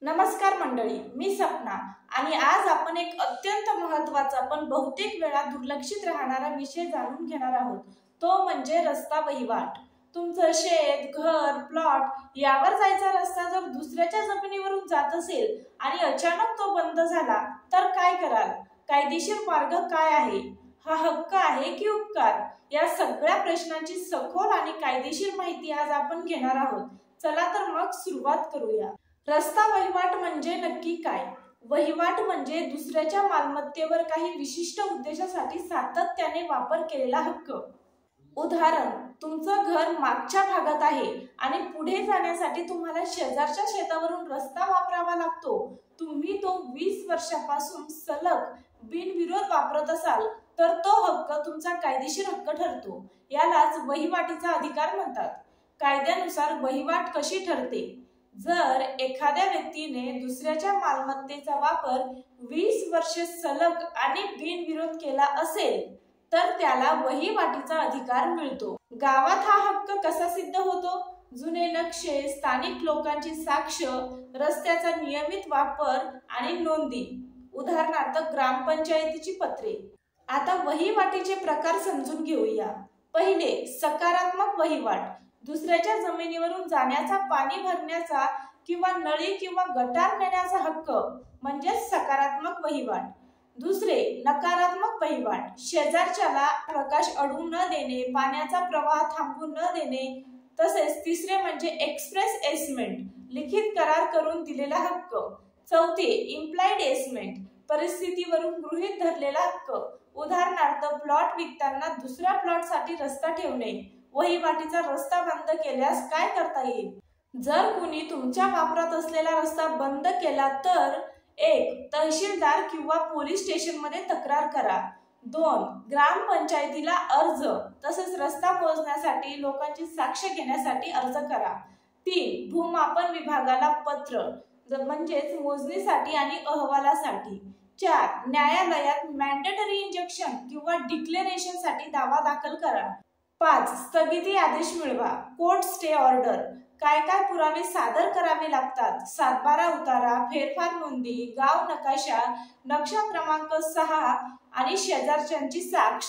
नमस्कार मंडळी, मी सपना आणि आज आपण एक अत्यंत महत्त्वाचा पण बहुतेक वेळा दुर्लक्षित राहणारा विषय जाणून घेणार आहोत। तो म्हणजे रस्ता वहिवाट। तुमचं शेत, घर, प्लॉट यावर जायचा रस्ता जर दुसऱ्याच्या जमिनीवरून जात असेल आणि अचानक तो बंद झाला तर काय कराल? कायदेशीर मार्ग काय आहे? हा हक्क आहे की उपकार? या सगळ्या प्रश्नांची सखोल आणि कायदेशीर माहिती आज आपण घेणार आहोत। चला तर मग सुरुवात करूया। रस्ता वहिवाट म्हणजे नक्की काय? वहिवाट म्हणजे दुसऱ्याच्या मालमत्तेवर काही विशिष्ट उद्देशासाठी सातत्याने वापर केलेला हक्क। उदाहरण, तुमचं घर मागच्या भागात आहे आणि पुढे जाण्यासाठी तुम्हाला शेजारच्या शेतावरून रस्ता वापरावा लागतो। तुम्ही तो 20 वर्षापासून सलग बिनविरोध वापरत असाल तर तो हक्क तुमचा कायदेशीर हक्क ठरतो। यालाच वहिवाटीचा अधिकार म्हणतात। कायद्यानुसार वहिवाट कशी ठरते? जर एखाद्या व्यक्तीने दुसऱ्याच्या मालमत्तेचा वापर 20 वर्षे सलग आणि बिनविरोध केला असेल तर त्याला वहिवाटीचा अधिकार मिळतो। गावात हा हक्क कसा सिद्ध होतो? जुने नक्षे, स्थानिक लोकांची साक्ष, रस्त्याचा नियमित वापर आणि नोंदी, उदाहरणार्थ ग्रामपंचायतीची पत्रे। आता वहिवाटीचे प्रकार समजून घेऊया। पहिले, सकारात्मक वहिवाट। दुसऱ्याच्या जमिनीवरून जाण्याचा, पाणी भरण्याचा किंवा नळी किंवा गटार नेण्याचा हक्क म्हणजे सकारात्मक वहिवाट। दुसरे, नकारात्मक वहिवाट। शेजारच्याला प्रकाश अडवू न देणे, पाण्याचा प्रवाह थांबू न देणे। तसेच तिसरे म्हणजे एक्सप्रेस एसमेंट, लिखित करार करून दिलेला हक्क। चौथे, इम्प्लाइड एसमेंट, परिस्थितीवरून गृहीत धरलेला हक्क। उदाहरणार्थ, प्लॉट विकताना दुसऱ्या प्लॉटसाठी रस्ता ठेवणे। वहिवाटीचा रस्ता बंद केल्यास काय करता येईल? जर कुणी तुमच्या वापरात असलेला रस्ता बंद केला तर 1. तहसीलदार किंवा पोलीस स्टेशनमध्ये तक्रार करा। 2. ग्रामपंचायतीला अर्ज तसेच रस्ता मोजण्यासाठी लोकांची साक्ष घेण्यासाठी अर्ज करा। 3. भूमापन विभागाला पत्र म्हणजेच मोजणीसाठी आणि अहवालासाठी। 4. न्यायालयात मॅन्डेटरी इंजंक्शन किंवा डिक्लेरेशन साठी दावा दाखल करा। 5. स्थगिती आदेश मिळवा, कोर्ट स्टे ऑर्डर। काय काय पुरावे सादर करावे लागतात? 7/12 उतारा, फेरफार नोंदी, गाव नकाशा, नक्षा क्रमांक 6 आणि शेजारच्यांची साक्ष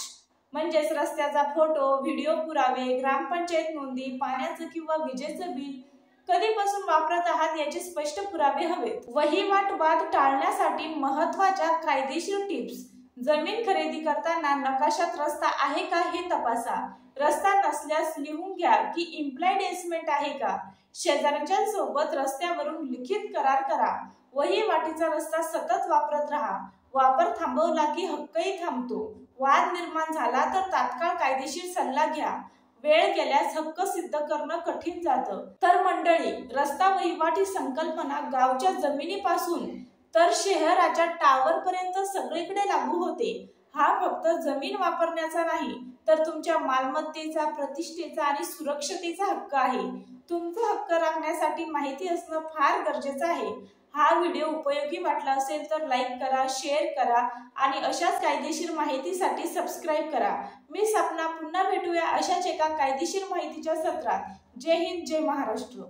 म्हणजेच रस्त्याचा फोटो, व्हिडिओ पुरावे, ग्रामपंचायत नोंदी, पाण्याचं किंवा विजेचं बिल, कधीपासून वापरत आहात याचे स्पष्ट पुरावे हवेत। वहिवाट वाद टाळण्यासाठी महत्त्वाच्या कायदेशीर टिप्स। जमीन खरेदी करताना नकाशात रस्ता आहे का हे तपासा। रस्ता नसल्यास लिहून घ्या की इम्प्लाइड एसमेंट आहे का। शेजारच्यांसोबत रस्त्यावरून लिखित करार करा। वहिवाटीचा रस्ता सतत वापरत राहा। वापर थांबवला की हक्कही थांबतो। वाद निर्माण झाला तर तात्काळ कायदेशीर सल्ला घ्या। वेळ गेल्यास हक्क सिद्ध करणं कठीण जातं। तर मंडळी, रस्ता वहिवाट ही संकल्पना गावच्या जमिनीपासून तर शहराच्या टावर पर्यंत सगळीकडे लागू होते। हा फक्त जमीन वापरण्याचा नाही तर तुमच्या मालमत्तेचा, प्रतिष्ठेचा आणि सुरक्षतेचा हक्क आहे। तुमचा हक्क राखण्यासाठी माहिती असणं फार गरजेचं आहे। हा व्हिडिओ उपयोगी वाटला असेल तर लाईक करा, शेअर करा आणि अशाच कायदेशीर माहितीसाठी सबस्क्राईब करा। मी सपना, पुन्हा भेटूया अशाच एका कायदेशीर माहितीच्या सत्रात। जय हिंद, जय महाराष्ट्र।